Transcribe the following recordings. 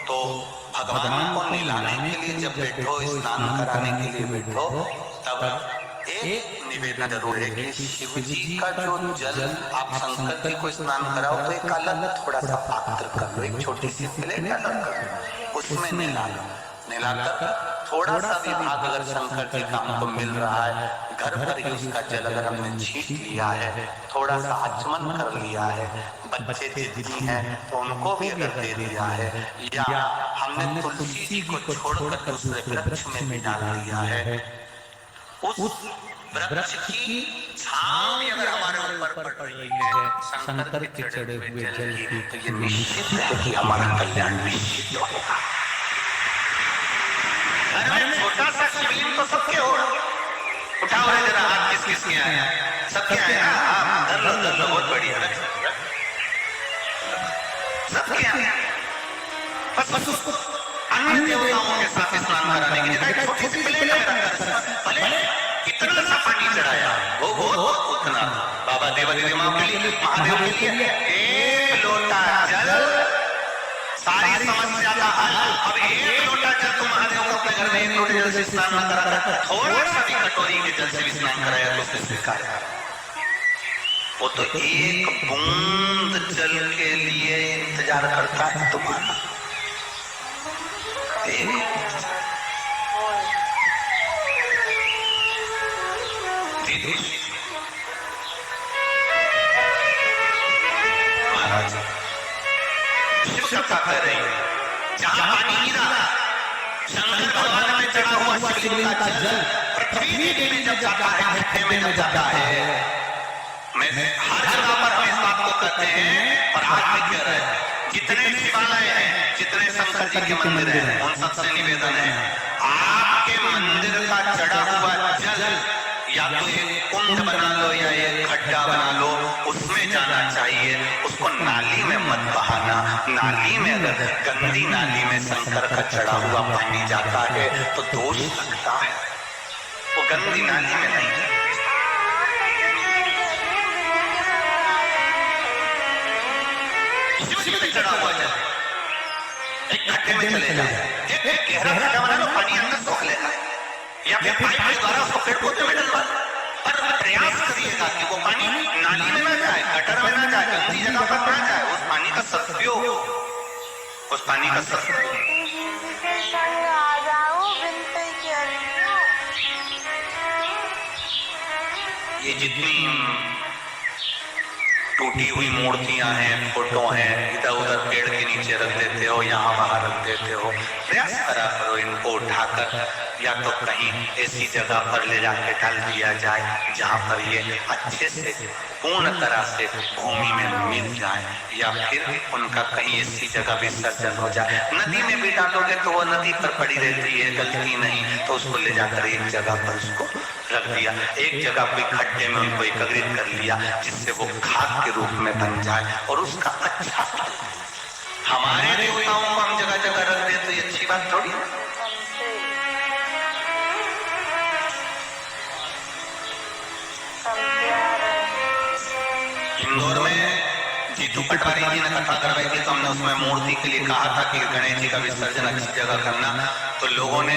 तो भगवान को नहलाने के लिए जब बैठो, स्नान कराने के लिए बैठो, तब एक निवेदन जरूर है कि शिव जी का जो जल आप शंकर जी को स्नान कराओ तो एक अलग थोड़ा सा पात्र कर लो, एक छोटी सी प्लेट अलग कर लो, उसमें नहला लो। नहलाकर थोड़ा सा भी भाग अगर शंकर जी का हमको मिल रहा है, घर पर ही उसका जल अगर हमने छींट लिया है, थोड़ा सा आचमन कर लिया है, बच्चे जिद्दी हैं तो उनको भी अगर दे दिया है, या हमने तुलसी जी को छोड़कर दूसरे वृक्ष में भी डाल दिया है, उस वृक्ष की छांव भी अगर हमारे ऊपर पड़ रही है शंकर के चढ़े हुए जल की, तो ये निश्चित है कि हमारा कल्याण निश्चित होगा। घर में छोटा सा शिवलिंग तो सबके हो, उठाओ जरा हाथ, किस किस के आया, सबके आया, धर लो बहुत बढ़िया, सबके आया। बस उसको अन्य देवताओं के साथ स्नान कराने की जगह छोटी सी प्लेट में रखकर भले कितना सा पानी चढ़ाया वो उतना बाबा देवादेवी माँ के लिए, महादेव के लिए एक लोटा जल सारी समस्या का हल। अब एक लोटा जल तुम महादेव को अपने घर में एक लोटे जल से स्नान न करा, थोड़ा सा भी कटोरी के जल से भी स्नान कराया तो उसने स्वीकार। वो तो एक बूंद जल के लिए इंतजार करता है तुम्हारा। महाराज शिव कथा कर रही है, जहां पानी गिरा शंकर भगवान में चढ़ा हुआ शिवलिंग का जल पृथ्वी देवी में जब जाता है, हृदय में जब जाता है, मैं हर जगह पर हम इस बात को कहते हैं और आज भी कह रहे हैं, जितने शिवालय हैं, जितने शंकर जी के मंदिर हैं, उन सबसे निवेदन है आपके मंदिर का चढ़ा हुआ जल या तो एक कुंड बना लो या एक खड्डा बना लो, उसमें जाना चाहिए। उसको नाली में मत बहाना। नाली में अगर गंदी नाली में शंकर का चढ़ा हुआ पानी जाता है तो दोष लगता है, वो गंदी नाली में नहीं। चढ़ा हुआ जल एक खड्डे में चले जाए, एक गहरा खड्डा बना लो, पानी अंदर सोख लेगा, या फिर पाइप के द्वारा उसको पेड़ पौधे में डलवा, पर प्रयास करिएगा कि वो पानी नाली में ना जाए, गटर में ना जाए, गंदी जगह पर ना जाए। उस पानी का सदुपयोग, उस पानी का सदुपयोग। ये जितनी टूटी हुई मूर्तियां हैं, फोटो हैं, इधर उधर पेड़ के नीचे रख देते हो, यहाँ वहां रख देते हो, प्रयास करा करो इनको उठाकर या तो कहीं ऐसी जगह पर ले जाके डाल दिया जाए जहाँ पर ये अच्छे से पूर्ण तरह से भूमि में मिल जाए, या फिर उनका कहीं ऐसी जगह विसर्जन हो जाए। नदी में भी डालोगे तो वो नदी पर पड़ी रहती है, गलती नहीं, तो उसको ले जाकर एक जगह पर उसको रख दिया, एक जगह कोई खड्डे में उनको एकत्रित कर लिया जिससे वो खाद के रूप में बन जाए और उसका अच्छा फल। हमारे देवताओं को हम जगह जगह रख दे तो ये अच्छी बात थोड़ी है। इंदौर में जीतू पटवारी जी ने कथा करवाई थी, तो हमने उसमें मूर्ति के लिए कहा था कि गणेश जी का विसर्जन अच्छी जगह करना, तो लोगों ने,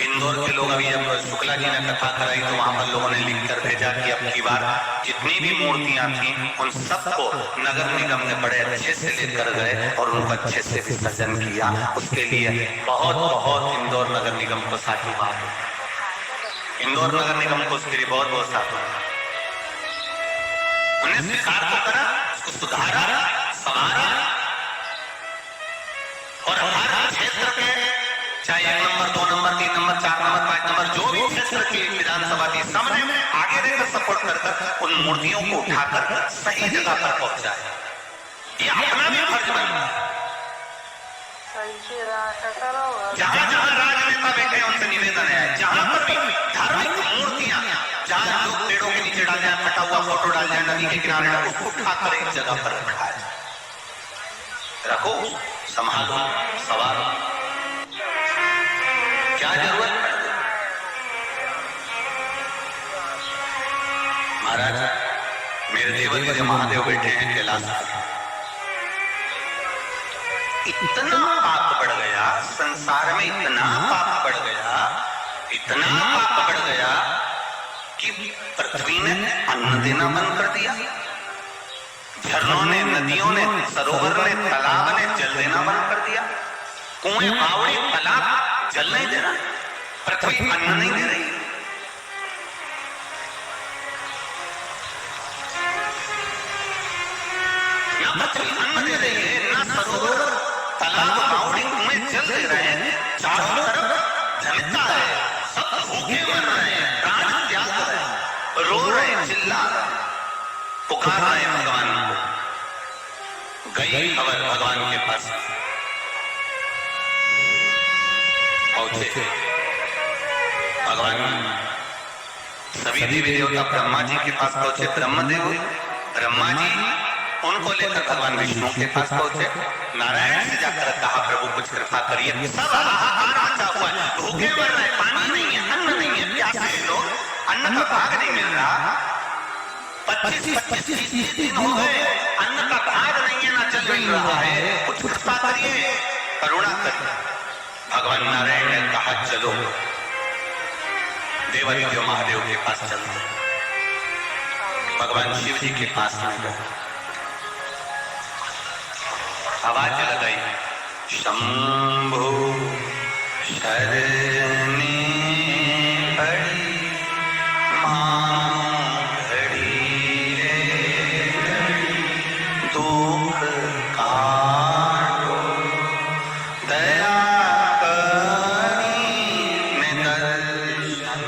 इंदौर के लोग, अभी जब शुक्ला जी ने कथा कराई तो वहां पर लोगों ने लिख कर भेजा कि अब की बार जितनी भी मूर्तियां थी उन सबको नगर निगम ने बड़े अच्छे से लेकर गए और उनको अच्छे से विसर्जन किया। उसके लिए बहुत बहुत इंदौर नगर निगम को साधुवाद, इंदौर नगर निगम को उसके लिए बहुत बहुत साधुवाद। उन्हें स्वीकार तो करा, उसको सुधारा, संवारा, और हर क्षेत्र के चाहे 1 number, 2 number, 3 number, 4 number, 5 number, जो भी क्षेत्र की विधानसभा थी, सबने आगे रहकर सपोर्ट कर उन मूर्तियों को उठाकर सही जगह पर पहुंचाए। ये अपना भी फर्ज बनता है। जहां जहां राजनेता बैठे उनसे निवेदन है, जहां पर भी धार्मिक मूर्तियां, जहां लोग पेड़ों के नीचे डाल जाए, फटा हुआ फोटो डाल जाए, नदी के किनारे उसको उठाकर एक जगह पर रखा है, रखो, संभालो, संवारो। क्या जरूरत है महाराज? मेरे देवदेव महादेव बैठे हैं कैलाश, इतना पाप बढ़ गया, संसार में इतना पाप बढ़ गया, इतना पाप बढ़ गया कि पृथ्वी ने अन्न देना बंद कर दिया, झरनों ने, नदियों ने, सरोवर ने, तालाब ने जल देना बंद कर दिया, कुएं, बावड़े, तालाब जल नहीं दे रहा, पृथ्वी अन्न नहीं दे रही। ना पृथ्वी अन्न दे रही है, ना सरोवर, तालाब, बावड़े, कुएं जल दे रहे हैं, चारों तरफ जनता है, सब भूखे मर रहे हैं, प्राण त्याग रहे हैं, रो रहे हैं, चिल्ला रहे हैं, पुकार रहे हैं भगवान को। गई खबर भगवान के पास पहुंचे भगवान, सभी देवी देवता ब्रह्मा जी के पास पहुंचे। ब्रह्मदेव, ब्रह्मा जी उनको लेकर भगवान विष्णु के पास पहुंचे। नारायण से जाकर कहा प्रभु कुछ कृपा करिए, सब हाहाकार मचा हुआ है, भूखे मर रहे, पानी नहीं है, अन्न नहीं है, प्यासे लोग, अन्न का भाग नहीं मिल रहा, 25-30 दिन हो गए, अन्न का भाग नहीं है, ना जल मिल रहा है, कुछ कृपा करिए, करुणा करिए। भगवान नारायण ने कहा चलो देवादिदेव महादेव के पास चलते। भगवान शिव जी के पास में गए, आवाज लगाई, शंभो शरणे पड़ी मां घड़ी रे दुख काटो दया करी में दर्शन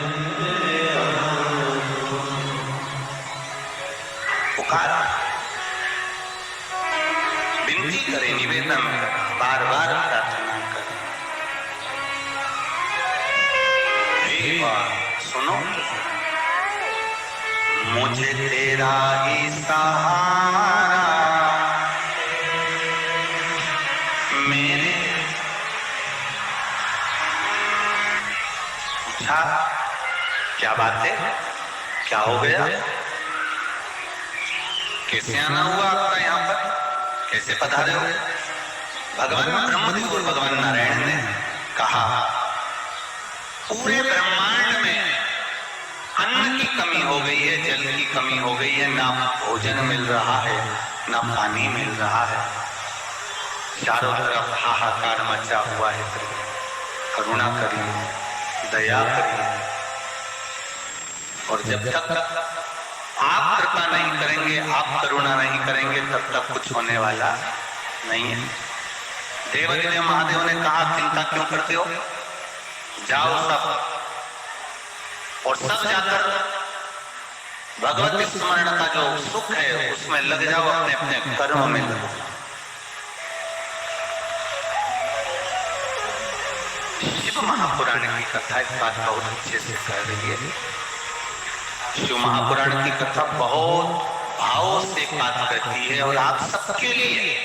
पुकारा, विनती करे, निवेदन बार बार प्रार्थना करे, हे सुनो मुझे तेरा ही सहारा, मेरे पूछा क्या बात है, क्या हो गया, कैसे आना हुआ आपका यहाँ पर, कैसे पधारे हो? भगवान ब्रह्मदेव और भगवान नारायण ने कहा पूरे ब्रह्मांड में अन्न की कमी हो गई है, जल की कमी हो गई है, ना भोजन मिल रहा है, ना पानी मिल रहा है, चारों तरफ हाहाकार मचा हुआ है, करुणा करिए, दया करिए। और जब तक आप कृपा नहीं करेंगे, आप करुणा नहीं करेंगे, तब तक कुछ होने वाला नहीं है। देवादिदेव महादेव ने कहा चिंता क्यों करते हो, जाओ सब, और सब जाकर भगवत स्मरण का जो सुख है उसमें लग जाओ, अपने अपने कर्म में लगो। शिव महापुराण की कथा इस बात बहुत अच्छे से कह रही है। शिव महापुराण की कथा बहुत भाव से बात करती है, और आप सबके लिए,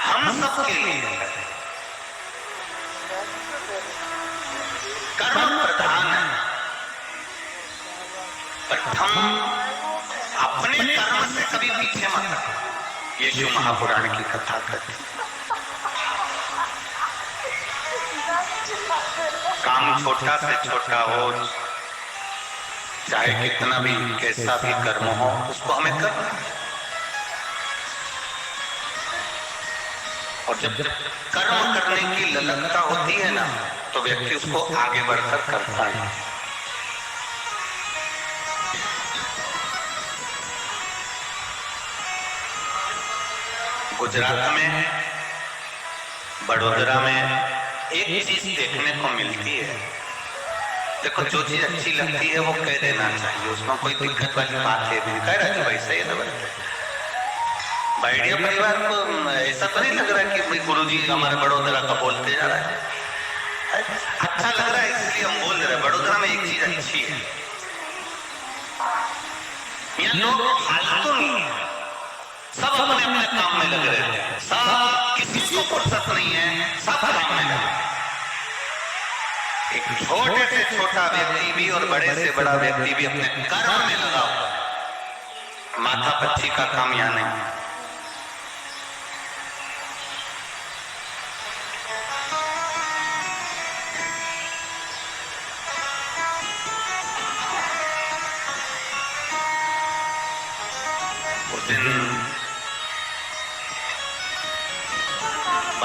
हम सबके लिए कर्म प्रधान है। प्रथम अपने कर्म से कभी पीछे मत, ये शिव महापुराण की कथा करती है। काम छोटा से छोटा हो, चाहे कितना भी कैसा भी कर्म हो, उसको हमें करना है। और जब कर्म करने की ललकता होती है ना, तो व्यक्ति उसको आगे बढ़कर करता है। गुजरात में, बड़ोदरा में एक चीज देखने को मिलती है। देखो, जो चीज अच्छी लगती है वो कह देना चाहिए, उसमें कोई दिक्कत वाली बात है नहीं। कह रहा है भाई सही है ना, बैडिया परिवार को ऐसा तो नहीं लग रहा कि भाई गुरुजी हमारे बड़ोदरा का बोलते जा रहा है। अच्छा लग रहा है इसलिए हम बोल रहे हैं। बड़ोदरा में एक चीज अच्छी है, यहाँ लोग फालतू नहीं है, सब अपने अपने काम में लग रहे हैं, सब किसी को फुर्सत नहीं है, सब काम में लगे। एक छोटे से छोटा व्यक्ति भी और बड़े से बड़ा व्यक्ति भी अपने कर्म में लगा हुआ है। माथा पच्ची का काम यहाँ नहीं है।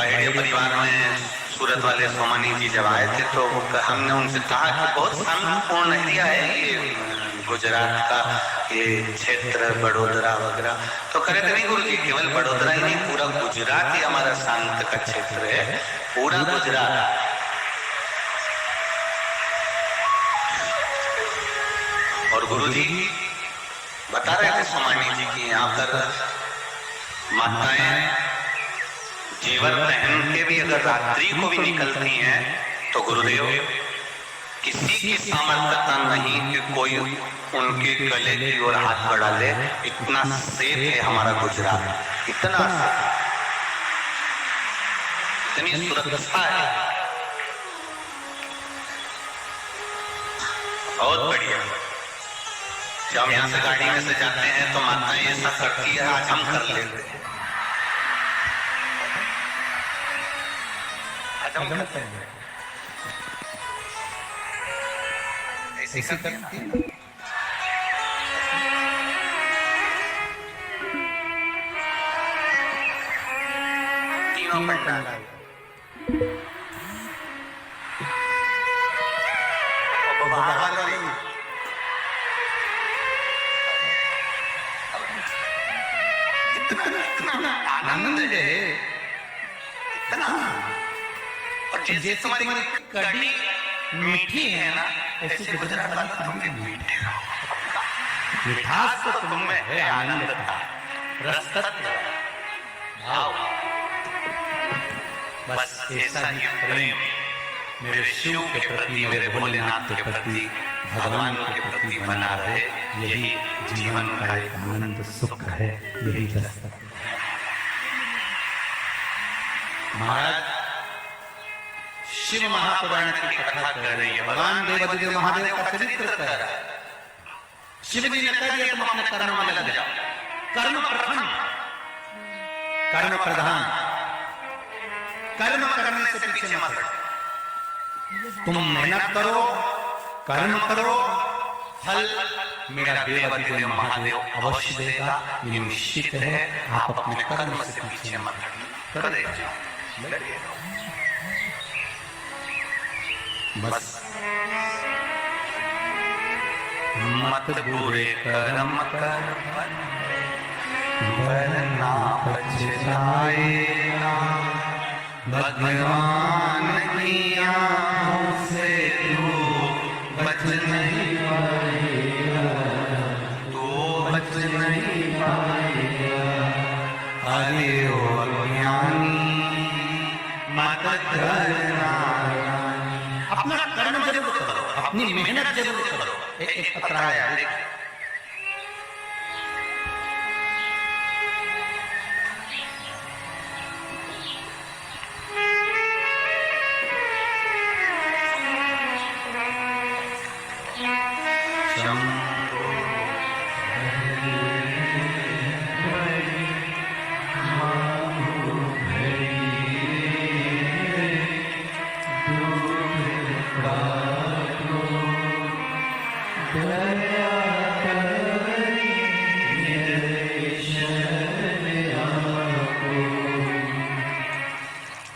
पहाड़िया परिवार में सूरत वाले सोमानी जी जब आए थे तो हमने उनसे कहा कि बहुत शांतिपूर्ण एरिया है ये गुजरात का ये क्षेत्र, बड़ोदरा वगैरह। तो कह रहे थे नहीं गुरु जी, केवल बड़ोदरा ही नहीं, पूरा गुजरात ही हमारा शांत का क्षेत्र है, पूरा गुजरात। और गुरु जी बता रहे थे सोमानी जी की यहाँ पर माताएं जीवन पहन के भी अगर रात्रि को भी निकलती हैं तो गुरुदेव किसी की सामर्थ्यता नहीं कि कोई उनके गले की ओर हाथ बढ़ा ले। इतना सेफ है हमारा गुजरात, इतना इतनी सुरक्षा है, बहुत बढ़िया। जब हम यहाँ से गाड़ी में से जाते हैं तो माताएं ऐसा करती है, आज हम कर लेते हैं, आज हम करते हैं, ऐसे करते हैं। तीनों पंडाल इतना आनंद है, इतना। और जैसे तुम्हारी कड़ी मीठी है ना, ऐसे गुजरात वाले तुम भी मीठे हो। मिठास तो तुम में है, आनंद का रसतत्व भाव। बस ऐसा ही प्रेम मेरे शिव के प्रति, मेरे भोलेनाथ के प्रति, भगवान के प्रति बना रहे। यही जीवन का एक आनंद सुख है, यही रसतत्व। महाराज शिव महापुराण की कथा कर रही है, भगवान देवादिदेव महादेव का चरित्र कर रहा है। शिव जी ने कह दिया तुम अपने कर्म में लग जाओ, कर्म प्रथम, कर्म प्रधान, कर्म करने से पीछे मत हटो। तुम मेहनत करो, कर्म करो, फल मेरा देवादिदेव महादेव अवश्य देगा, ये निश्चित है। आप अपने कर्म से पीछे मत हटो, कर देगा, बस मत बुरे कर्म कर वरना पछताएगा। भगवान की आँखों से तू बच नहीं पाएगा, तू बच नहीं पाएगा। अरे ओ अज्ञानी मत करना, अपना कर्म जरूर करो, अपनी मेहनत जरूर करो। एक पत्र आया,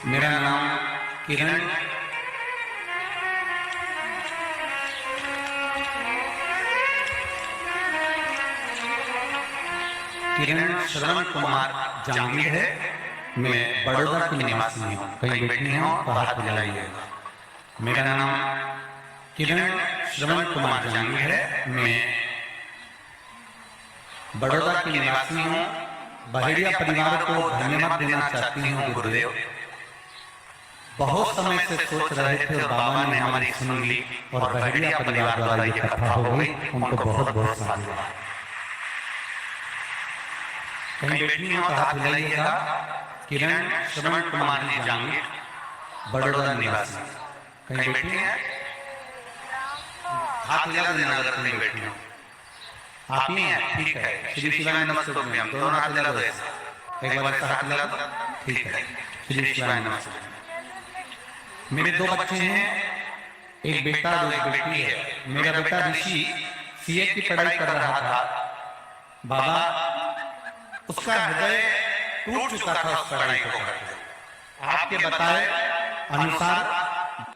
मेरा नाम किरण, किरण श्रवण कुमार जांगीर है। मैं बड़ौदा की निवासी हूँ, कहीं बैठनी हो तो हाथ मिलाइएगा। मेरा नाम किरण श्रवण कुमार जांगीर है। मैं बड़ौदा की निवासी हूँ। बहेड़िया परिवार को धन्यवाद देना चाहती हूँ गुरुदेव। बहुत समय से सोच रहे थे और बाबा ने हमारी सुन ली और बहेड़िया परिवार द्वारा ये कथा हो गई। उनको बहुत बहुत साधुवाद। कहीं बैठनी हो तो हाथ मिलाइएगा। किरण श्रवण कुमार जी जांगीर, बड़ौदा निवासी। कहीं बैठी हैं? हाथ मिला देना अगर कहीं बैठी हो। आप ही हैं? ठीक है। श्री शिवाय नमस्तुभ्यम, दोनों हाथ मिला दो ऐसा। एक बार हाथ मिला दो, ठीक है। श्री शिवाय नमस्तुभ्यम। मेरे दो बच्चे हैं, एक बेटा और एक बेटी है। मेरा बेटा ऋषि सीए की पढ़ाई कर रहा था। बाबा, उसका हृदय टूट चुका था उस पढ़ाई को करके। आपके बताए अनुसार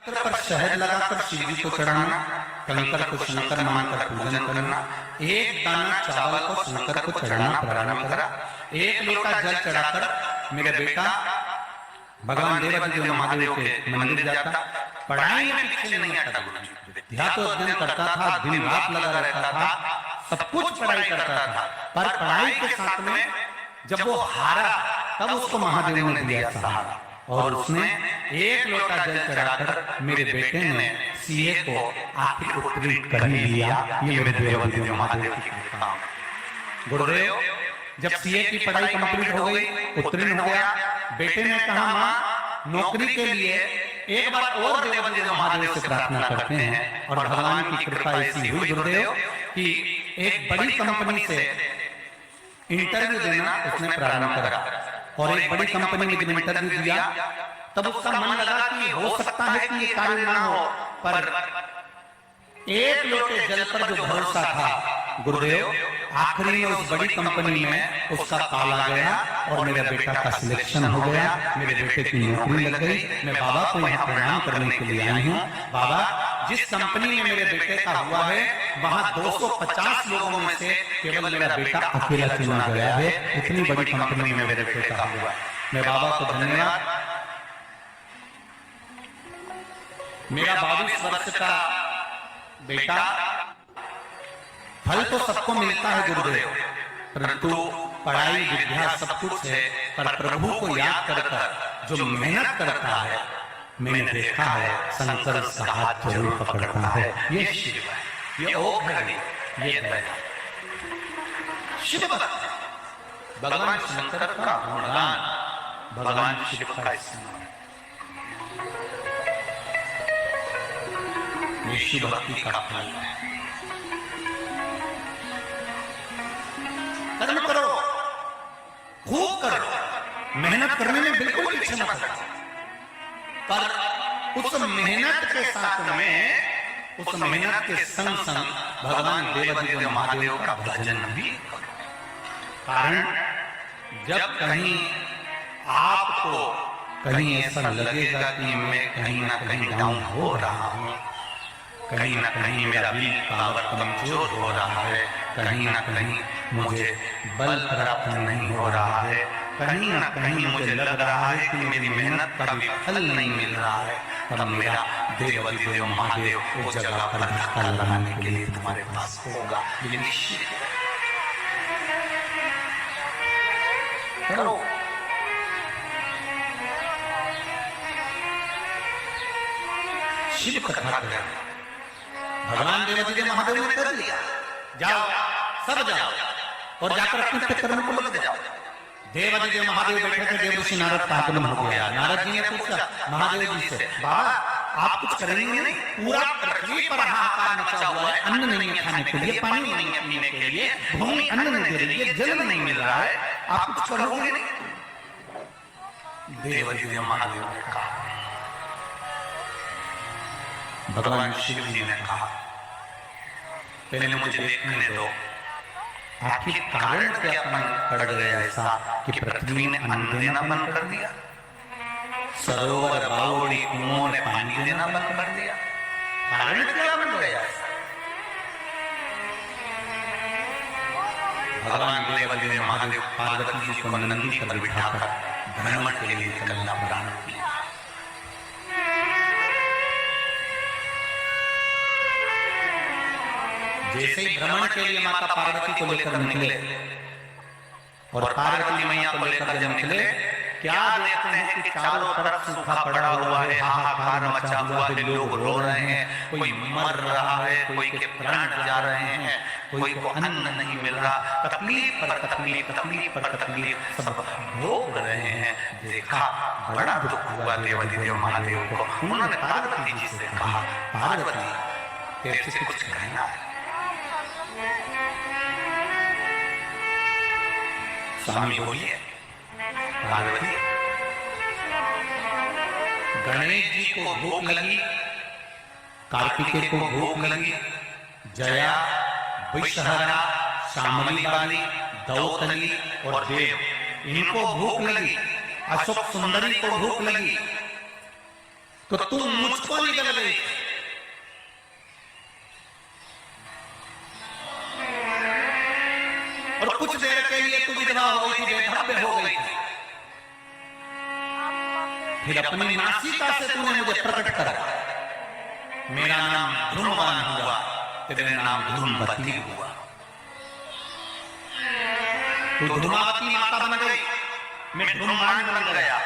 पर शहद लगाकर शिव जी को चढ़ाना, कंकर को शंकर मानकर पूजन करना, एक दाना चावल को शंकर को चढ़ाना प्रारंभ करा। एक लोटा जल चढ़ाकर मेरा बेटा भगवान देवादिदेव महादेव के मंदिर जाता, पढ़ाई में पीछे नहीं हटता, ध्यान तो अध्ययन करता था, दिन रात लगा रहता था, सब कुछ पढ़ाई करता था, पर पढ़ाई के साथ में जब वो हारा तब उसको महादेव ने दिया सहारा और उसने एक लोटा जल चढ़ाकर मेरे बेटे ने सीए को आखिर उत्तीर्ण कर ही लिया। ये मेरे देवादिदेव महादेव की कृपा। गुरुदेव जब सीए की पढ़ाई कंप्लीट हो गई, उत्तीर्ण हो गया, बेटे ने कहा मां नौकरी के लिए एक बार और देवादिदेव महादेव से प्रार्थना करते हैं और भगवान की कृपा ऐसी हुई गुरुदेव कि एक बड़ी कंपनी से इंटरव्यू देना उसने प्रारंभ करा और एक बड़ी कंपनी में जब इंटरव्यू दिया तब उसका मन लगा कि हो सकता है कि ये कार्य ना हो, पर एक लोटे जल पर जो भरोसा था गुरुदेव, आखिरी में उस बड़ी कंपनी में उसका कॉल आ गया और मेरे बेटा का सिलेक्शन हो गया, मेरे बेटे की नौकरी लग गई। मैं बाबा को यहाँ प्रणाम करने के लिए आई हूँ। बाबा जिस कंपनी में मेरे बेटे का हुआ है वहाँ 250 लोगों में से केवल मेरा बेटा अकेला चुना गया है, इतनी बड़ी कंपनी में मेरे बेटे का हुआ। मैं बाबा को धन्यवाद। मेरा 22 वर्ष का बेटा, फल तो सबको मिलता है गुरुदेव, परंतु पढ़ाई विद्या सब कुछ है, पर प्रभु को याद कर जो मेहनत करता है, मैंने देखा है शंकर का हाथ जरूर पकड़ता है। ये शिव है, ये ओम है, ये दया। शिव भगवान शंकर का गुणगान, भगवान शिव का स्मरण, ये शिव भक्ति का फल है। कर्म करो, खूब करो, मेहनत करने में बिल्कुल पीछे मत हटो, पर उस मेहनत के साथ में, उस मेहनत के संग संग भगवान देवादिदेव महादेव का भजन भी करो। कारण जब कहीं आपको कहीं ऐसा लगेगा कि मैं कहीं ना कहीं डाउन हो रहा हूं, कहीं ना कहीं मेरा विल पावर कमजोर हो रहा है, कहीं ना कहीं मुझे बल प्राप्त नहीं हो रहा है, कहीं ना कहीं मुझे लग रहा है कि मेरी मेहनत का भी फल नहीं मिल रहा है, तब मेरा देवादिदेव महादेव उस जगह पर धक्का लगाने के लिए तुम्हारे पास होगा। ये निश्चित करो। शिव कथा करें, भगवान देवादिदेव महादेव ने कर लिया, जाओ सब जाओ और जाकर अपने कर्म को लग जाओ। देवादिदेव महादेव बैठे थे, देवर्षि नारद का आगमन हो गया। नारद जी ने पूछा महादेव जी से, बाबा आप कुछ करेंगे नहीं? पूरा पृथ्वी पर हाहाकार मचा हुआ है, अन्न नहीं है खाने के लिए, पानी नहीं है पीने के लिए, भूमि अन्न नहीं दे रही है, जल नहीं मिल रहा है, आप कुछ करोगे नहीं? देवादिदेव महादेव ने कहा, भगवान शिव जी ने कहा पहले मुझे देखने दो, आखिर कारण क्या पड़ गया ऐसा कि पृथ्वी ने अन्न देना बंद कर दिया, सरोवर बावड़ी कुओं ने पानी देना बंद कर दिया, कारण क्या बन गया? भगवान देवादिदेव महादेव पार्वती जी को नंदी पर बिठाकर भ्रमण के लिए निकलना प्रारंभ किया। जैसे ही भ्रमण के लिए माता पार्वती को लेकर निकले और पार्वती मैया को लेकर जब निकले, क्या देखते हैं कि चारों तरफ सूखा पड़ा हुआ है, हाहाकार मचा हुआ है, लोग रो रहे हैं, कोई मर रहा है, कोई के प्राण जा रहे हैं, कोई को अन्न नहीं मिल रहा, तकलीफ पर तकलीफ, तकलीफ पर तकलीफ सब भोग रहे हैं। देखा, बड़ा दुख हुआ देवादिदेव महादेव को। उन्होंने पार्वती जी से कहा, पार्वती तेरे से कुछ कहना है। स्वामी बोलिए। पार्वती, गणेश जी को भूख लगी, कार्तिकेय को भूख लगी, जया, विषहरा, शामली वाली, दौतली और देव, इनको भूख लगी, अशोक सुंदरी को भूख लगी तो तू मुझको निकल गई। और कुछ देर के लिए तू विधवा हो गई थी, बेधव्य हो गई थी। फिर अपनी नासिका से तूने मुझे प्रकट करा। मेरा नाम ध्रुववान हुआ, तेरा नाम ध्रुववती हुआ। तू ध्रुववती माता बन गई, मैं ध्रुववान बन गया।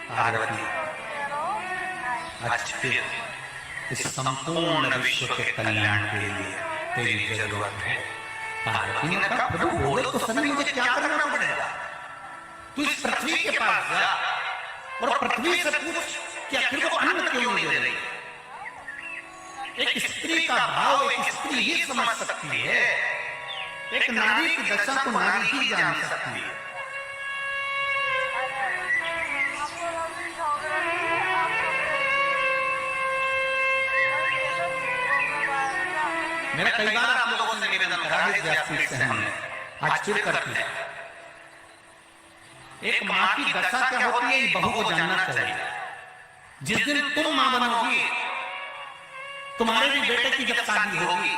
पार्वती, आज फिर इस संपूर्ण विश्व के कल्याण के लिए तेरी जरूरत है। पार्वती ने कहा, प्रभु बोलो तो सभी, मुझे क्या करना पड़ेगा? तू इस पृथ्वी के पास जा और पृथ्वी से पूछ कि आखिर वो अन्न क्यों नहीं दे रही। एक स्त्री का भाव एक स्त्री ही समझ सकती है। एक नारी की दशा को नारी ही जान सकती है। मेरा कई बार आप लोगों से निवेदन करा है, व्यासपीठ से हमने, आज फिर करते हैं। एक माँ की दशा क्या होती है, ये बहू को जानना चाहिए। जिस दिन तुम माँ बनोगी, तुम्हारे भी बेटे की जब शादी होगी,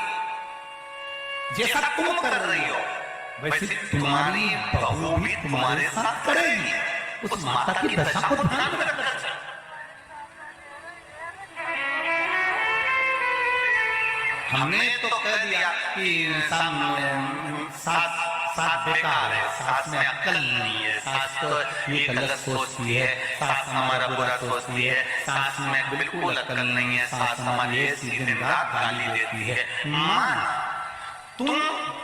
जैसा तुम कर रही हो वैसे तुम्हारी बहू भी तुम्हारे साथ करेगी। उस माता की दशा को ध्यान में रखना चाहिए। हमने तो कह दिया कि सास बेकार है, सास में अक्ल नहीं है, सास तो ये गलत सोचती है, सास हमारा बुरा सोचती है, सास में बिल्कुल अक्ल नहीं है, सास हमारी ये सीधे दिन रात गाली देती है। मां,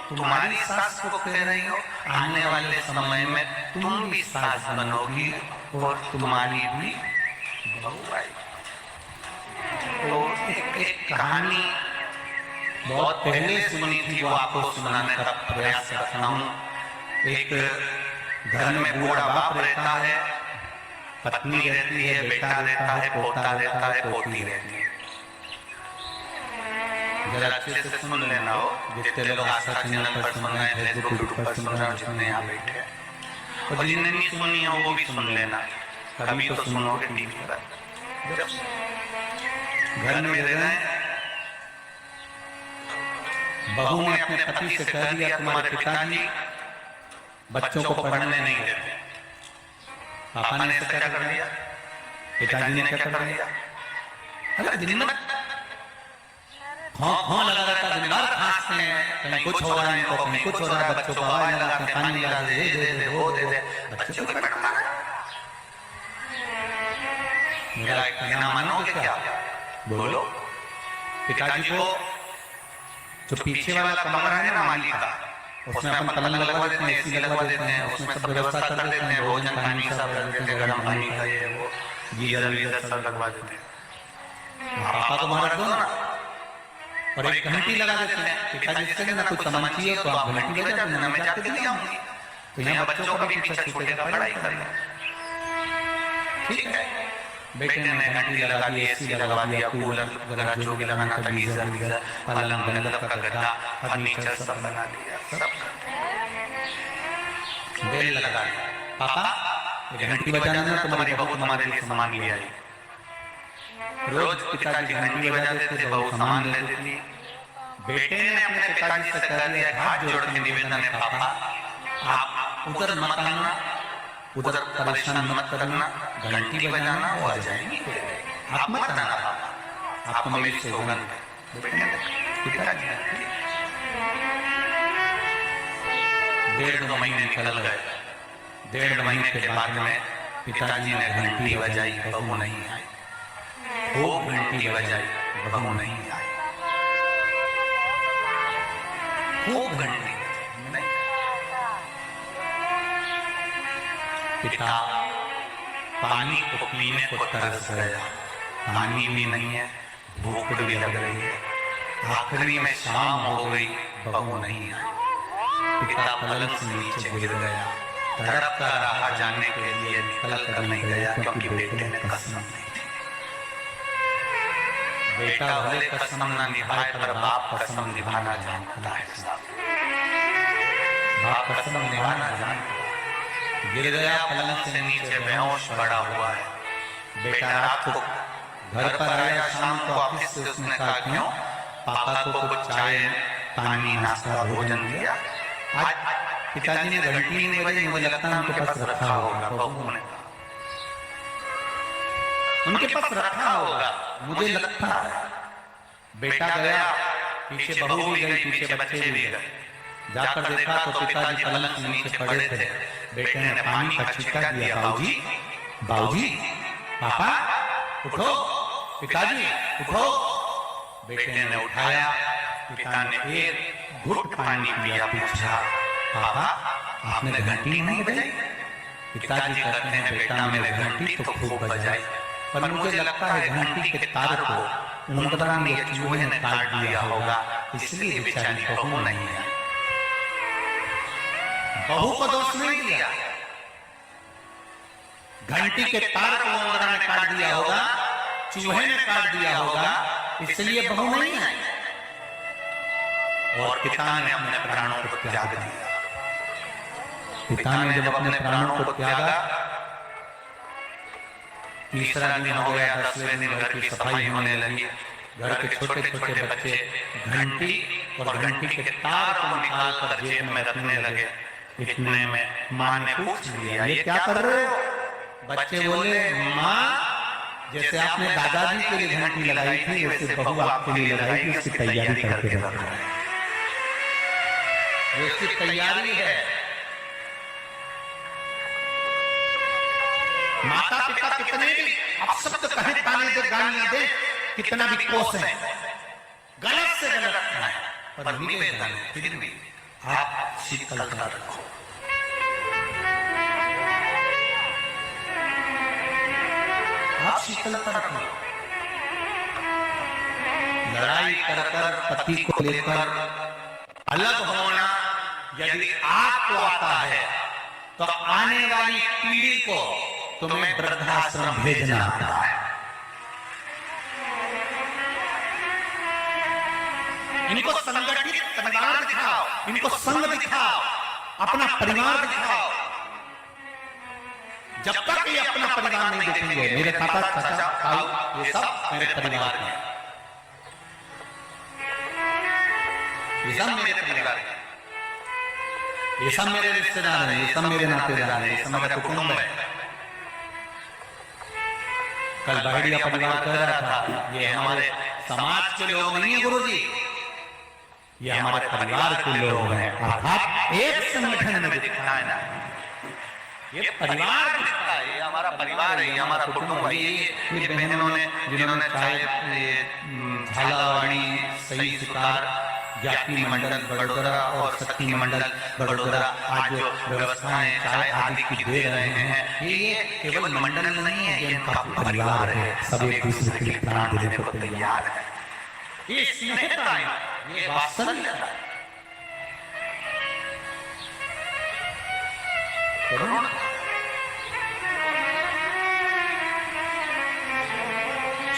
तुम्हारी सास को कह रही हो, आने वाले समय में तुम भी सास बनोगी और तुम्हारी भी बहू आएगी। तो एक कहानी बहुत पहले सुनी थी, वो आपको सुनाने का प्रयास करता हूँ। एक घर में बूढ़ा बाप रहता है, पत्नी रहती है, बेटा रहता है, पोता रहता है, पोती रहती है। जरा अच्छे से सुन लेना हो, जितने लोग आस्था चैनल पर सुन रहे हैं, फेसबुक यूट्यूब पर सुन रहे हो, जितने यहाँ बैठे, और जिन्हें नहीं सुननी है वो भी सुन लेना। कभी तो सुनोगे टीवी पर। घर में रह रहे हैं, बहू ने अपने पति से कह दिया, तुम्हारे पिताजी बच्चों को पढ़ने नहीं देते। पापा ने ऐसा क्या कर दिया, पिताजी ने क्या कर दिया? अरे दिन भर हाँ लगा रहता, दिन भर खांसते हैं, कहीं कुछ हो रहा है तो कहीं कुछ हो रहा है। बच्चों को आवाज लगाते हैं, पानी लगा दे, ये दे दे, वो दे दे, बच्चों को पढ़ना है। मेरा कहना मानोगे क्या? बोलो। पिताजी को जो पीछे वाला कमरा है ना माली का, उसमें अपन पलंग लगवा देते हैं, एसी लगवा देते हैं, उसमें सब व्यवस्था कर देते हैं, भोजन पानी सब कर देते हैं, गर्म पानी का ये वो गीजर वीजर सब लगवा देते हैं। पापा को बाहर रख दो ना, और एक घंटी लगा देते हैं। पिताजी से कहना कुछ सामान चाहिए तो आप घंटी बजा देना, मैं जाके दे आऊंगी। तो यहाँ बच्चों का भी पीछा छूटेगा, पढ़ाई करना। ठीक है, बेटे ने घंटी लगा दी, एसी लगवा दिया, कूलर वगैरह जो भी लगाना था, गीजर वीजर, पलंग गंदम का गद्दा, फर्नीचर सब लगा दिया, सब बेल लगा दिया। पापा घंटी बजाना ना, तुम्हारी बहू तुम्हारे लिए सामान ले आई। रोज पिताजी घंटी बजा देते, बहू सामान ले देती। बेटे ने अपने पिताजी से कह दिया, हाथ जोड़ के निवेदन है, पापा आप उधर मत आना, उधर परेशान मत करना, घंटी बजाना वो आ जाएगी, आप मत आना पापा, आपको मेरी सौगंध है। पिताजी 1.5 महीने निकल गए। 1.5 महीने के बाद में पिताजी ने घंटी बजाई, बहू नहीं आई। खूब घंटी बजाई, बहू नहीं आई। खूब घंटी नहीं। पिता पानी को पीने को तरस गया, पानी भी नहीं है, भूख भी लग रही है। आखिरी में शाम हो गई, बहू नहीं आई। पिता पलंग से नीचे गिर गया, तड़पता रहा, जाने के लिए निकल कर नहीं गया, क्योंकि बेटे ने कसम नहीं दी। बेटा भले कसम न निभाए, पर बाप कसम निभाना जानता है। बाप कसम निभाना जानता है। गिर गया पलंग से नीचे बेहोश पड़ा हुआ है। बेटा रात को घर पर आया, शाम को ऑफिस से उसने कहा क्यों, पापा को कुछ चाय पानी नाश्ता भोजन दिया। आज पिताजी ने घंटी नहीं बजाई, मुझे लगता है उनके पास रखा होगा। बहू ने कहा उनके पास रखा होगा, मुझे लगता है। बेटा गया, पीछे बहू भी गई, पीछे बच्चे भी गए। जाकर देखा तो पिताजी पलंग से नीचे पड़े थे। बेटे ने पानी का छींटा दिया, बाबूजी बाबूजी पापा उठो, पिताजी उठो। बेटे ने उठाया, पिता ने एक घुट पानी पिया, पूछा पापा आपने घंटी नहीं बजाई? पिताजी कहते हैं बेटा मैंने घंटी तो खूब बजाई, पर मुझे लगता है घंटी के तार को उंगरान या चूहे ने काट दिया होगा, इसलिए बेचारी बहू नहीं है। बहू को दोष नहीं दिया, घंटी के तार को उंगरा ने काट दिया होगा, चूहे ने काट दिया होगा, इसलिए बहू नहीं है। और पिता ने अपने प्राणों को त्याग दिया। पिता ने जब अपने प्राणों को त्यागा, तीसरा दिन हो गया, 10वें दिन घर की सफाई होने लगी। घर के छोटे छोटे बच्चे घंटी और घंटी के तार को निकाल कर जेब में रखने लगे। इतने में माँ ने पूछ लिया, ये क्या कर रहे हो? बच्चे बोले, माँ जैसे आपने दादाजी के लिए घंटी लगाई थी, वैसे बहू आपके लिए लगाई थी, उसकी तैयारी करके रख रहे हैं। ये उसकी तैयारी है। माता पिता कितने भी आप शब्द कहे ताने दे, गालियां दे, कितना भी कोस है, गलत से गलत है, पर निवेदन है, फिर भी आप शीतलता रखो। आप शीतलता रखो। लड़ाई कर कर पति को लेकर अलग होना यदि आपको आता है, तो आने वाली पीढ़ी को तुम्हें वृद्धाश्रम भेजना आता है। इनको संगठित परिवार दिखाओ, इनको संग दिखाओ, अपना परिवार दिखाओ। जब तक ये अपना परिवार नहीं देखेंगे, मेरे पापा चाचा ताऊ ये सब मेरे परिवार हैं, ये सब मेरे परिवार हैं, ये सब मेरे रिश्तेदार हैं, ये सब मेरे नातेदार हैं, ये सब मेरा कुटुंब है। कल बहड़िया परिवार कह रहा था, ये हमारे समाज के लोग नहीं है गुरुजी, ये हमारे परिवार के लोग हैं। अर्थात एक संगठन में दिखता है ना, ये परिवार दिखता है, ये हमारा परिवार है, ये हमारा कुटुंब है। ये बहनों ने जिन्होंने चाहे झालावाड़ी, सही शिकार, ज्ञाति मंडल बड़ोदरा और शक्ति मंडल बड़ोदरा आज जो व्यवस्थाएं चाय आदि की दे रहे हैं, ये केवल मंडल नहीं है, ये इनका परिवार है। सब एक दूसरे के लिए प्राण देने को तैयार है। ये स्नेहता है, ये वात्सल्य है।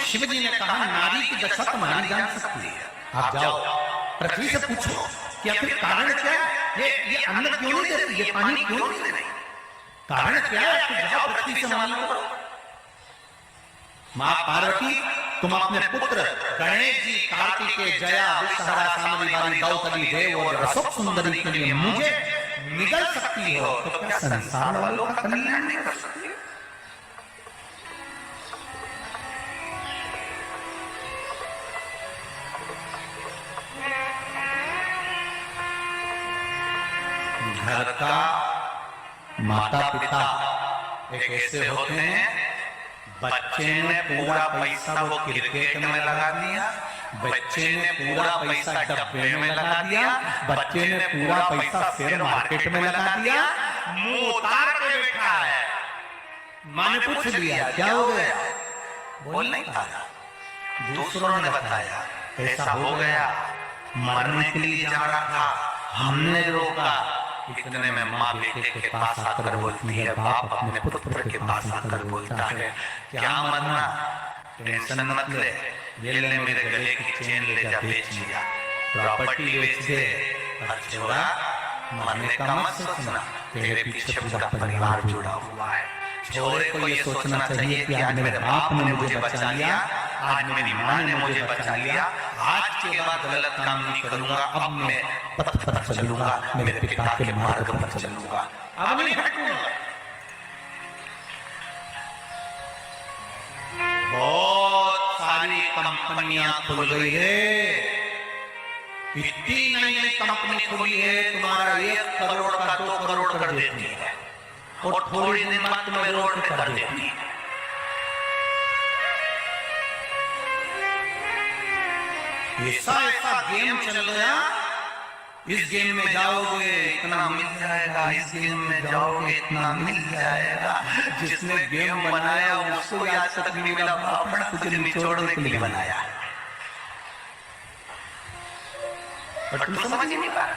शिव जी ने कहा, नारी की दशा तो नारी जान सकती है। आप जाओ पृथ्वी से पूछो कि आखिर कारण क्या है, ये अन्न क्यों नहीं दे रही, ये पानी क्यों नहीं दे रही, कारण क्या है? कि जाओ पृथ्वी से मालूम करो। मां पार्वती, तुम अपने पुत्र गणेश जी, कार्तिकेय, जया, विषहरा, सामरी, बाली, गौतमी, देव और रसोक सुंदरी के लिए मुझे निगल सकती हो, तो क्या संसार वालों का कल्याण नहीं कर सकती? घर का माता पिता एक ऐसे होते हैं, बच्चे ने पूरा पैसा वो क्रिकेट में लगा दिया, बच्चे ने पूरा पैसा डब्बे में लगा दिया, बच्चे ने पूरा पैसा शेयर मार्केट में लगा दिया, मुंह उतार के बैठा है। मां ने पूछ लिया क्या हो गया, बोल नहीं पाया। दूसरों ने बताया ऐसा हो गया, मरने के लिए जा रहा था, हमने रोका। इतने में माँ बेटे के पास आकर बोलती है, बाप अपने पुत्र के पास आकर बोलता है, क्या मरना, टेंशन मत ले, ये ले मेरे गले की चेन ले जा, बेच लिया, प्रॉपर्टी बेच दे, छोड़ा, मरने का मत सोचना। तेरे पीछे पूरा परिवार जुड़ा हुआ है। छोरे को ये सोचना चाहिए कि आज मेरे बाप ने मुझे बचा लिया, आज मेरी माँ ने मुझे बचा लिया, आज के बाद गलत काम नहीं करूंगा, अब मैं पथ पर चलूंगा, मेरे पिता के मार्ग पर चलूंगा, अब नहीं हटूंगा। बहुत सारी कंपनियां खुल गई है, इतनी नई नई कंपनी खुली है, तुम्हारा 1 करोड़ का 2 करोड़ कर देती है और थोड़ी दिन बाद तुम्हें रोड पे कर देती है। ऐसा ऐसा गेम चल गया, इस गेम में जाओगे इतना मिल जाएगा, इस गेम में जाओगे इतना मिल जाएगा। जिसने गेम बनाया उसको आज तक नहीं मिला, अपना तुझे निचोड़ने के लिए बनाया, पर तुम समझ ही नहीं पा रहे।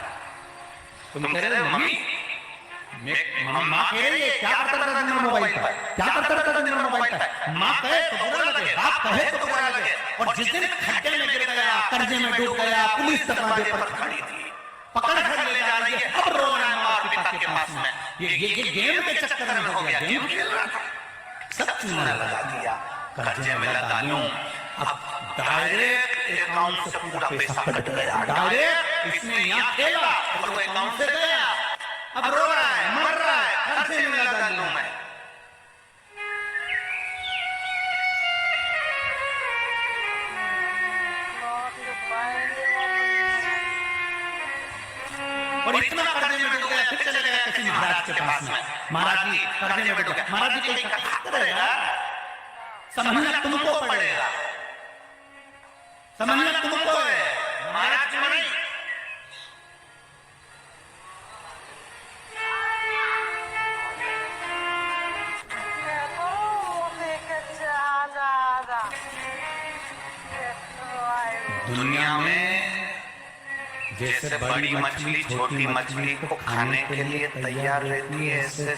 तुम कह रहे हो मम्मी, माँ कह रही है क्या करता रहता दिन मोबाइल पर, क्या करता रहता दिन मोबाइल पर। माँ कहे तो बुरा लगे, बाप कहे तो बुरा लगे, और जिस दिन खड्डे में गिर गया, कर्जे में डूब गया, पुलिस दरवाजे पर खड़ी थी, पकड़ कर ले जा रही है, अब रो रहा है माँ और पिता के पास में। ये गेम के चक्कर में हो गया, गेम खेल रहा था, सब चूना लगा दिया, कर्जे में लगा लूं, अब डायरेक्ट अकाउंट से पूरा पैसा कट गया, डायरेक्ट इसने यहाँ खेला और अकाउंट से गया, अब रो रहा है, मर रहा है, कर्जे में लगा लूं मैं। और इतना कर्जे में डूब गया, फिर चले गया किसी महाराज के पास में, महाराज जी कर्जे में डूब गया। महाराज जी क्या करेगा, समझना तुमको पड़ेगा, समझना तुमको है, महाराज जी नहीं। दुनिया में जैसे बड़ी मछली छोटी मछली को खाने के लिए तैयार रहती है, ऐसे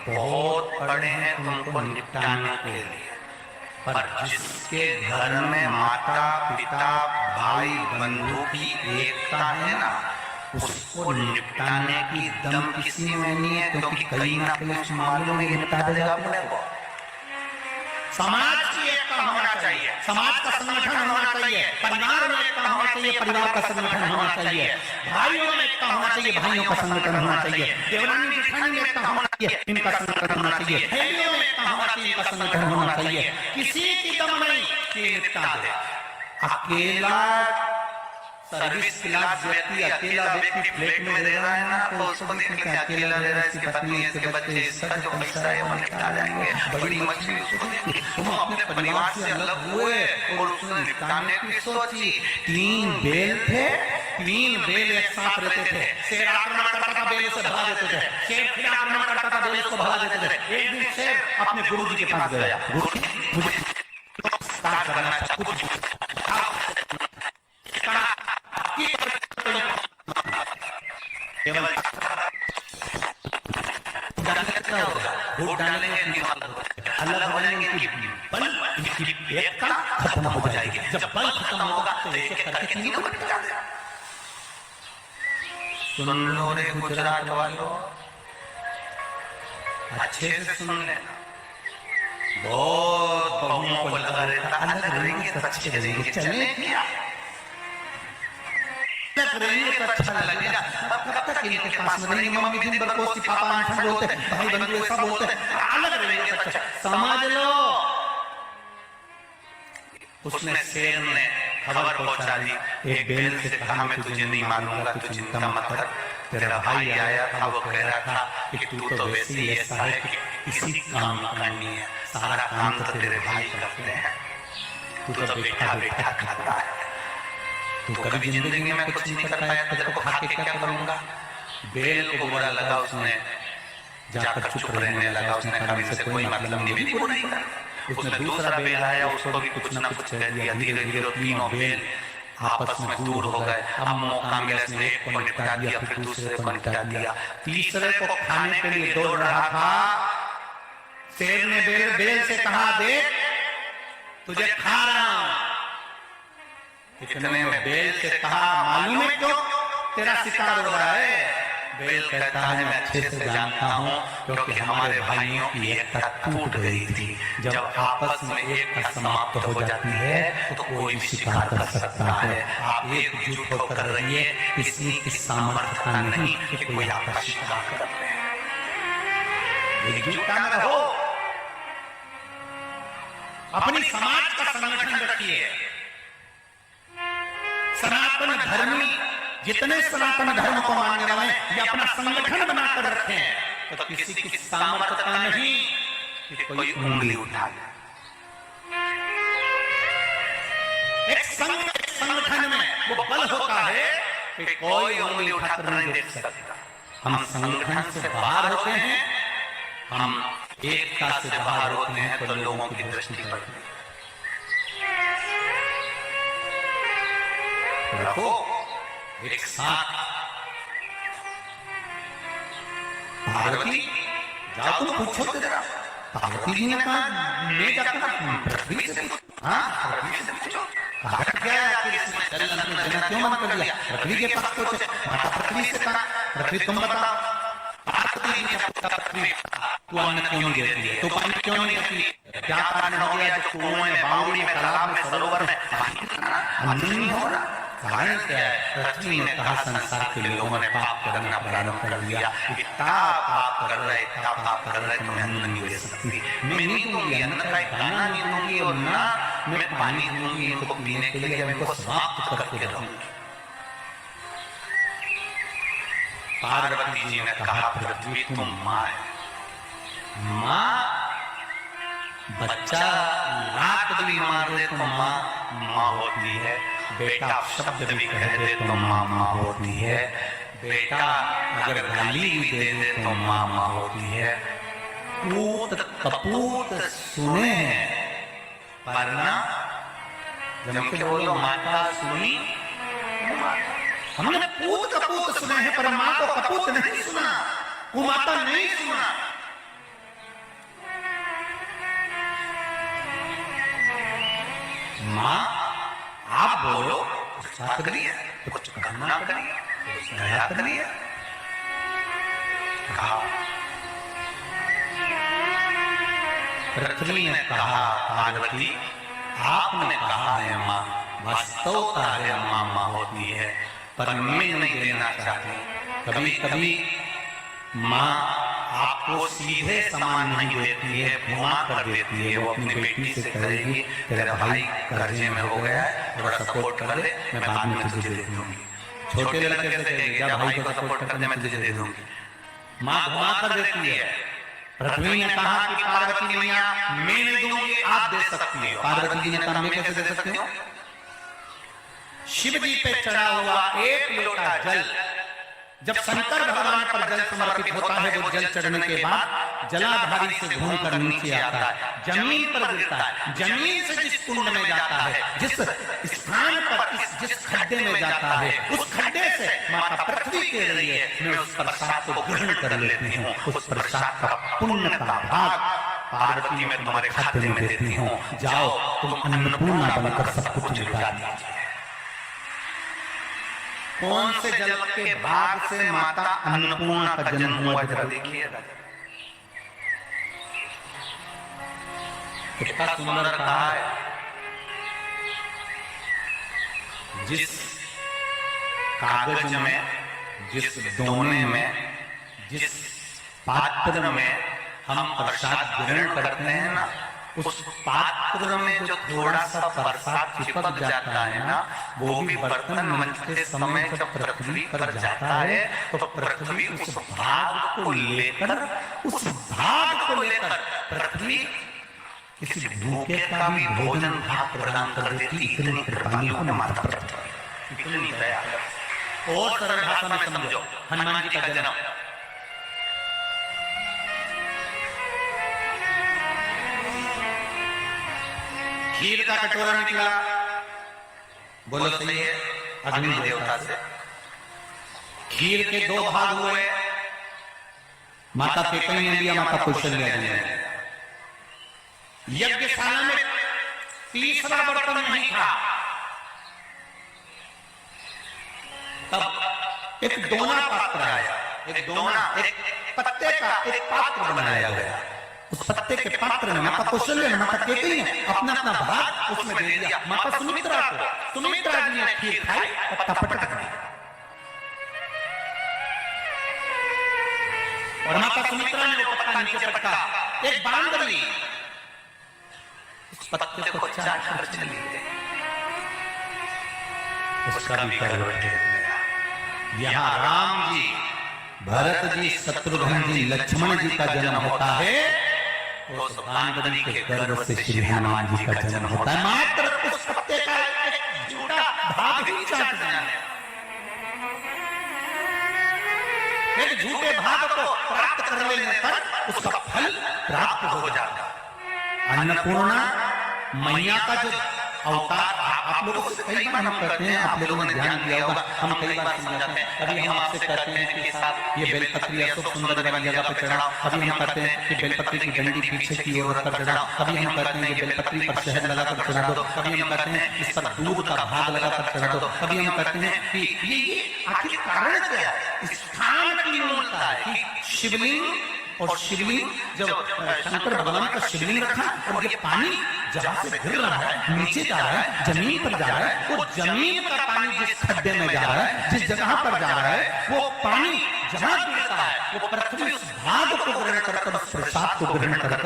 बहुत बड़े हैं तुमको निपटाने के लिए। पर जिसके घर में माता पिता भाई बंधु की एकता है ना, उसको निपटाने की दम किसी में नहीं है, क्योंकि कहीं ना कहीं उस मालूम है ये निपटा देगा अपने को। समाज की एकता होना चाहिए, समाज का संगठन होना चाहिए, परिवार में एकता होना चाहिए, परिवार का संगठन होना चाहिए, भाइयों में एकता होना चाहिए, भाइयों का संगठन होना चाहिए, देवरानी जेठानी में एकता होना चाहिए, इनका संगठन होना चाहिए, सहेलियों में एकता होना चाहिए, इनका संगठन होना चाहिए। किसी की दम नहीं कि निपटा दे। अकेला सर्विस क्लास व्यक्ति, अकेला व्यक्ति फ्लैट में रह रहा है ना, तो उसको देख के अकेला रह रहा है, इसकी पत्नी इसके बच्चे, इसका जो पैसा है वो निपटा जाएंगे। बड़ी मछली तुम अपने परिवार से अलग हुए और उसने निपटाने की सोची। 3 बैल थे, 3 बैल एक साथ रहते थे, शेर आक्रमण करता था, बैल उसे भगा देते थे, शेर फिर आक्रमण करता था, बैल उसको भगा देते थे। एक दिन शेर अपने गुरु जी के पास गया, गुरु मुझे करना चाहिए, केवल वोट डालने अलग होने की बल इनकी एकता खत्म हो जाएगी। जब बल खत्म होगा तो एक करके तीनों को निपटा देगा। सुन लो रे गुजरात वालों, अच्छे से सुन लेना। बहुत बहुओं को लगा रहता अलग रहेंगे तो अच्छे रहेंगे, चले क्या रहेंगे तो अच्छा लगेगा। कब तक इनके पास में रहेंगे, मम्मी दिन भर कोसी पापा आंखन बोलते हैं, भाई बंधु सब बोलते हैं, अलग रहेंगे तो अच्छा। समझ लो, उसने शेर ने खबर पहुंचा दी, एक बैल से कहा मैं तुझे नहीं मारूंगा, तू चिंता मत कर। तेरा भाई आया था, वो कह रहा था कि तू तो वैसे ही ऐसा है कि इसी काम करनी है, सारा काम तो तेरे भाई करते हैं, तू तो बैठा बैठा खाता है, तू कभी जिंदगी में कुछ नहीं कर पाया, तेरे को खा के क्या करूंगा। बैल को बुरा लगा, उसने जाकर चुप रहने लगा, उसने कहा इनसे कोई मतलब नहीं, भी नहीं कर। उसने दूसरा बैल आया, उसको भी कुछ ना कुछ कह दिया। धीरे धीरे तीनों बैल आपस में दूर हो गए। अब मौका मिला, इसने एक को निपटा दिया, फिर दूसरे को निपटा दिया, तीसरे को खाने के लिए दौड़ रहा था। शेर ने बैल से कहा देख तुझे खा रहा हूं। इतने में बैल से कहा मालूम है क्यों तेरा शिकार हो रहा है? बेल कहता है मैं अच्छे से जानता हूँ, क्योंकि हमारे भाइयों की एकता टूट गई थी। जब आपस में एकता समाप्त हो जाती है तो कोई भी शिकार कर सकता है। आप एकजुट होकर रहिए, किसी की सामर्थ्य का नहीं कि कोई आपका शिकार कर ले। एकजुट में रहो, अपनी समाज का संगठन रखिए। सनातन धर्मी जितने सनातन धर्म को मानने वाले ये अपना संगठन बनाकर रखें, तो किसी की सामर्थ्य का नहीं कि कोई उंगली उठा ले। एक संगठन में वो बल होता है कि कोई उंगली उठाकर नहीं देख सकता। हम संगठन से बाहर होते हैं, हम एकता से बाहर होते हैं तो लोगों की दृष्टि पड़ती है। रखो एक साथ। पार्वती जाओ तुम पूछो तो जरा। पार्वती जी ने कहा मैं जाकर पृथ्वी से पूछो क्या है आखिर इसमें जल क्यों मन कर लिया। पृथ्वी के पास पूछो, माता पृथ्वी से कहा पृथ्वी तुम बताओ। पार्वती जी ने पूछा पृथ्वी तू अन्न क्यों नहीं देती है, तू पानी क्यों नहीं देती, क्या कारण हो गया जो कुएं में, बावड़ी में, तालाब में, सरोवर में पानी नहीं हो रहा। कारण क्या है। पृथ्वी ने कहा संसार के लोगों ने पाप करना प्रारंभ कर दिया। इतना पाप कर रहे तुम्हें अन्न नहीं दे सकती। मैं नहीं दूंगी अन्न का दाना नहीं दूंगी, और ना मैं पानी दूंगी इनको पीने के लिए, इनको समाप्त करके रहूंगी। पार्वती जी ने कहा पृथ्वी तुम माँ है, माँ बच्चा लात भी मार दे तो माँ माँ होती है। बेटा शब्द भी कह दे तो माँ माँ होती है। बेटा अगर गाली भी दे दे तो माँ माँ होती है। पूत कपूत सुने पर ना जम के बोलो माता सुनी। हमने पूत कपूत सुने हैं पर माँ को कपूत नहीं सुना, वो माता नहीं सुना। माँ आप बोलो, कुछ करिए, कुछ करना करिए, कुछ नया करिए। कहा पृथ्वी ने कहा पार्वती आपने कहा है माँ, वास्तवता है माँ माँ होती है, पर मैं नहीं देना चाहती। कभी कभी माँ आपको सीधे सामान नहीं देती है, घुमा कर देती है। वो अपनी बेटी से कहेगी तेरा भाई कर्जे में हो गया है, थोड़ा सपोर्ट कर दे, मैं बाद में तुझे दे दूंगी। छोटे लड़के से कहेगी जा भाई को सपोर्ट कर दे, मैं तुझे दे दूंगी। माँ घुमा कर देती है। पृथ्वी ने कहा कि पार्वती मैया मैं नहीं दूंगी, आप दे सकती हो। पार्वती जी ने कहा मैं कैसे दे सकती हूँ। शिव जी पे चढ़ा हुआ एक लोटा जल जब शंकर भगवान पर जल समर्पित होता है, वो जल चढ़ने के बाद जलाधारी से घूमकर नीचे आता है, जमीन पर गिरता है। जमीन से जिस कुंड में जाता है, जिस स्थान पर जिस खड्डे में जाता है, उस खड्डे से माता पृथ्वी कह रही है मैं उस प्रसाद को ग्रहण कर लेती हूँ। उस प्रसाद का पुण्य का भाग पार्वती मैं तुम्हारे खाते में देती हूँ। जाओ तुम अन्नपूर्णा बनकर सब कुछ लुटा दीजिए। कौन से जल के भाग से माता अन्नपूर्णा का जन्म हुआ जरा देखिएगा। कितना सुंदर कहा है। जिस कागज में, जिस दोने में, जिस पात्र में हम प्रसाद ग्रहण करते हैं ना, उस पात्र में जो थोड़ा सा प्रसाद चिपक जाता है ना, वो भी बर्तन मंजते समय जब पृथ्वी पर जाता है तो पृथ्वी उस भाग को लेकर पृथ्वी किसी भूखे का भी भोजन भाग प्रदान कर देती। इतनी कृपालु है माता पृथ्वी, इतनी दया। और सरल भाषा में समझो, हनुमान जी का जन्म खीर का कटोरा निकला, बोलो सही है, अग्नि देवता से। खीर के दो भाग हुए, माता कैकेयी ने लिया, माता कौशल्या ने लिया। यज्ञशाला में तीसरा बर्तन नहीं था, तब एक दोना पात्र आया। एक दोना, एक पत्ते का एक पात्र बनाया गया। उस पत्ते के पात्र में माता कौशल्या ने, माता केकई ने अपना अपना भाग उसमें दे दिया। माता सुमित्रा को, सुमित्रा जी ने खीर खाई, पत्ता पटक दिया। और माता सुमित्रा ने वो पत्ता नीचे पटका। एक बांदरी उस पत्ते को चाट कर चली गई, उसका भी करवट गिर गया। यहाँ राम जी, भरत जी, शत्रुघ्न जी, लक्ष्मण जी का जन्म होता है, उस बांदरी के गर्भ से श्री हनुमान जी का जन्म होता है। मात्र उस पत्ते का एक झूठा भाग ही चाट देना, एक झूठे भाग को प्राप्त कर लेने पर उसका फल प्राप्त हो जाता। अन्नपूर्णा मैया का जो अवतार, आप लोगों से कई बार हम कहते हैं, आप लोगों ने ध्यान दिया होगा, हम कई बार समझाते हैं। अभी हम आपसे कहते हैं कि साहब ये बेलपत्री अशोक सुंदर वाली जगह पर चढ़ाओ, अभी हम कहते हैं कि बेलपत्री की डंडी पीछे की ओर कर चढ़ाओ, अभी हम कहते हैं कि बेलपत्री पर शहद लगाकर चढ़ा दो, कभी हम कहते हैं इस पर दूध का भाग लगाकर चढ़ा दो, कभी हम कहते हैं कि ये आखिर कारण क्या है? स्थान की मूलता है कि शिवलिंग, और शिवलिंग जब शंकर भगवान का शिवलिंग रखा और ये पानी जहां से गिर रहा है, नीचे जा रहा है, जमीन पर जा रहा है, वो जमीन का पानी जिस खड्डे में जा रहा है, जिस जगह पर जा रहा है, वो पानी जहां गिरता है, वो पृथ्वी उस भाग को ग्रहण कर, उस प्रसाद को ग्रहण कर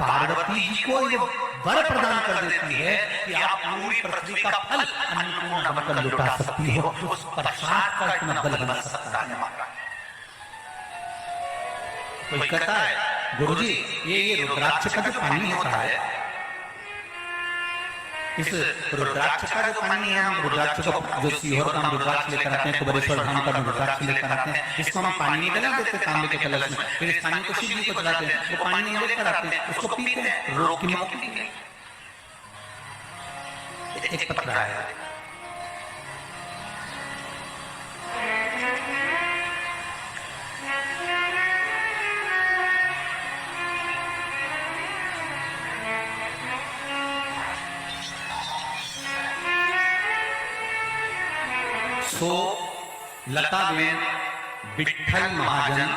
पार्वती जी को ये वर प्रदान कर देती है कि आप पूरी पृथ्वी का फल अन्नपूर्णा बनकर लुटा सकती हो। उस प्रसाद का इतना बल बना सकता है। कोई कहता है गुरुजी ये रुद्राक्ष का जो पानी होता है, इस रुद्राक्ष का जो पानी है, हम रुद्राक्ष को जो सीहोर का हम रुद्राक्ष लेकर आते हैं, कुबेरेश्वर धाम का रुद्राक्ष लेकर आते हैं, इसको हम पानी में डला देते हैं तांबे के कलश में, फिर इस पानी को शिव जी को चढ़ाते हैं, वो पानी हम लेकर आते हैं, उसको पीते हैं, रोग की मुक्ति के लिए। एक पत्र आया, सो लता बेन विठल महाजन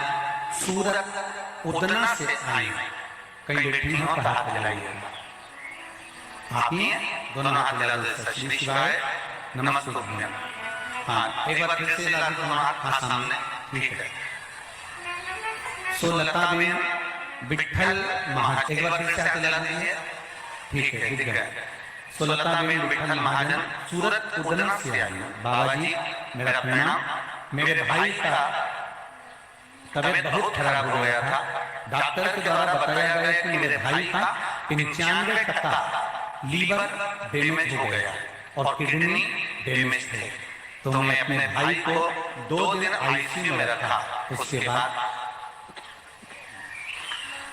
सूरत उदना से आई, कई बेटी हैं पर हाथ जलाइए, आपने दोनों हाथ जला दे। श्री शिवाय नमस्ते। हाँ, एक बार फिर से ला दो दोनों हाथ सामने, ठीक है। सो लता बेन विठल महाजन, एक बार फिर से हाथ जला दीजिए, ठीक है, ठीक है। सुलता बेन विठल महाजन सूरत उदना से आई। बाबा जी मेरा प्रणाम, मेरे भाई का तबीयत बहुत खराब हो गया था, डॉक्टर के द्वारा बताया गया कि मेरे भाई का 95% लीवर डैमेज हो गया और किडनी डैमेज थे, तो मैं अपने भाई को 2 दिन आईसीयू में रखा। उसके बाद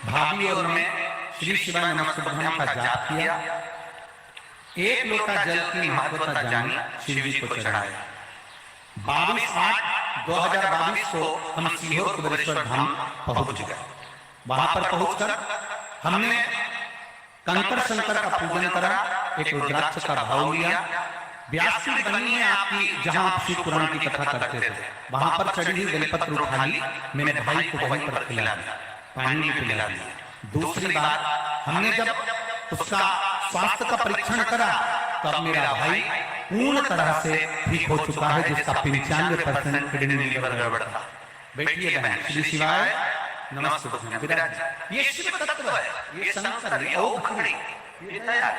भाभी और मैं श्री शिवाय नमस्ते का जाप किया, 1 लोटा जल की महत्वता जानी, शिव जी को चढ़ाया। 22/8/2022 को हम सीहोर कुबेरेश्वर धाम पहुंच गए। वहां पर पहुंचकर हमने कंकर शंकर का पूजन करा, एक रुद्राक्ष का भाव लिया। व्यास जी बनी है आपकी, जहां आप शिव पुराण की कथा करते थे, वहां पर चढ़ी हुई बेलपत्र उठा ली, मैंने भाई को वहीं पर खिला दिया, पानी पिला दिया। दूसरी बात, हमने जब उसका स्वास्थ्य का परीक्षण करा तब मेरा भाई पूर्ण तरह से ठीक हो चुका है, जिसका 95% किडनी लीवर गड़बड़ था। बैठिए बहन, श्री शिवाय नमस्ते। विराज, ये शिव तत्व है, ये शंकर, ये औखड़ी, ये दया।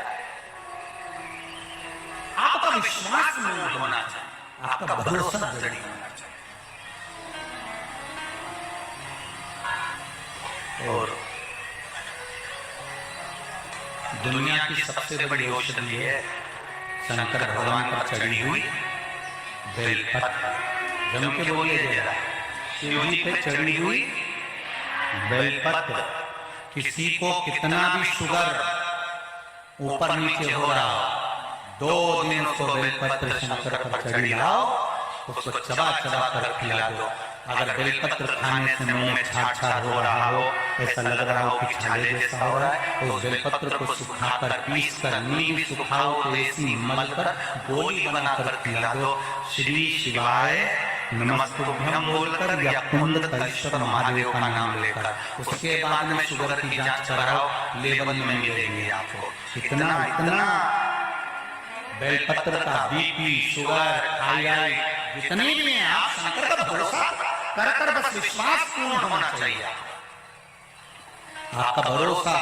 आपका विश्वास नहीं होना चाहिए, आपका भरोसा जड़ी होना चाहिए। और दुनिया की सबसे बड़ी औषधि है शंकर भगवान पर चढ़ी हुई बेलपत्र। जम के बोलिए जरा, शिव जी पे चढ़ी हुई बेलपत्र। किसी को कितना भी शुगर ऊपर नीचे हो रहा हो, 2 दिन उसको बेलपत्र शंकर पर चढ़ी लाओ, उसको चबा चबा कर खिला दो। अगर बेलपत्र खाने से मुंह में छाछ हो रहा हो, ऐसा लग रहा हो कि छाले जैसा हो रहा है, उस बेलपत्र को सुखाकर पीस कर, नींद सुखाओ तो ऐसी मलकर गोली बनाकर खिला दो। श्री शिवाय नमस्तुभ्यम बोलकर या कुंद कलेश्वर महादेव का नाम लेकर उसके बाद में शुगर की जांच कराओ, लेवल में मिलेगी आपको। इतना इतना बेलपत्र का बीपी, शुगर, थायराइड जितने भी हैं, आप शंकर का भरोसा कर कर बस विश्वास पूर्ण होना चाहिए। आपका भरोसा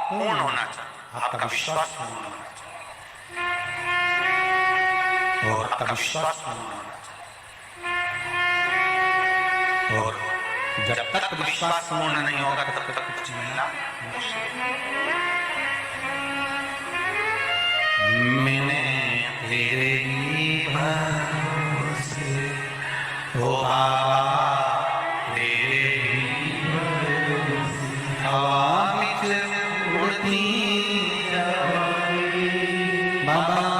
पूर्ण होना चाहिए, आपका विश्वास पूर्ण होना चाहिए, और आपका विश्वास पूर्ण होना चाहिए। और जब तक विश्वास पूर्ण नहीं होगा तब तक कुछ मिलना मैंने तेरे भरोसे ओ बाबा, तेरे हवा में उड़ती बाबा,